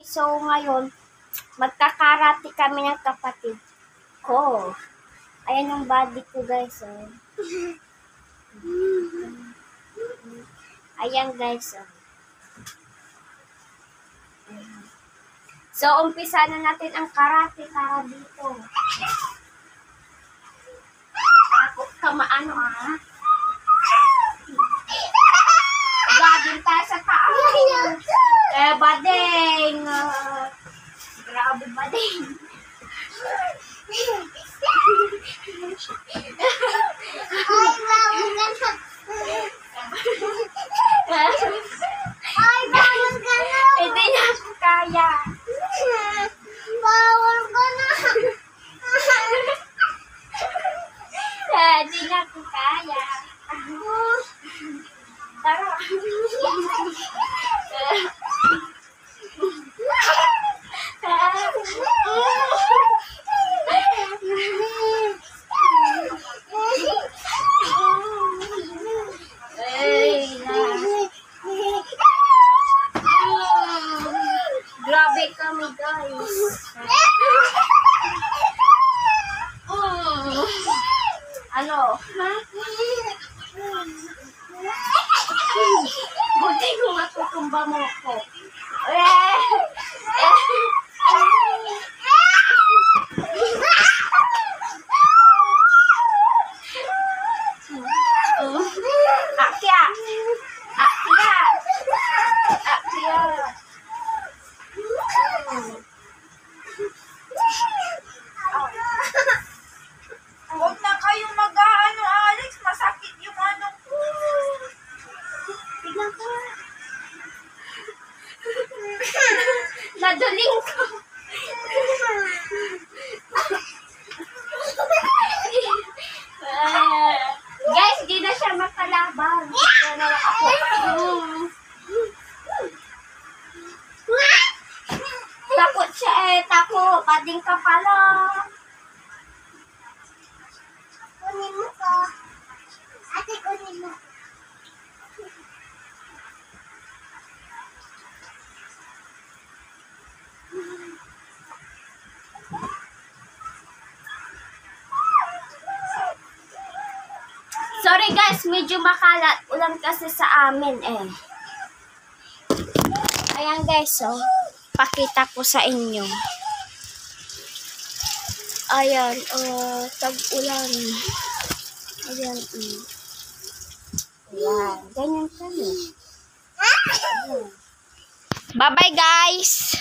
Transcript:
So, ngayon, magkakarati kami ng kapatid ko. Ayan yung body ko, guys. Oh. Ayan, guys. Oh. So, umpisa na natin ang karate para dito. Takot ka maano, ah. Gagin tayo sa taas. Bading. Grabe, bading. Ay, bawal ka na. Hindi na ako kaya. Bawal ka na. Hindi na ako kaya. Tara. Grabe kami, guys. Ano? Buti ko matutumba mo ko. Akya! Akya! Akya! Huwag na kayong mag-aano, Alex. Masakit yung ano ko. Tignan ko. Naduling ko. Guys, di na siya makalaban. Ito na lang ako. Takot siya eh. Takot. Pading ka pala. Kunin mo ko. Ate, kunin mo. Sorry guys, medyo makalat. Ulan kasi sa amin eh. Ayan guys, oh. Pakita ko sa inyo. Ayan, oh, tag-ulan. Ayan, Ayan, ganyan kami. Bye-bye guys!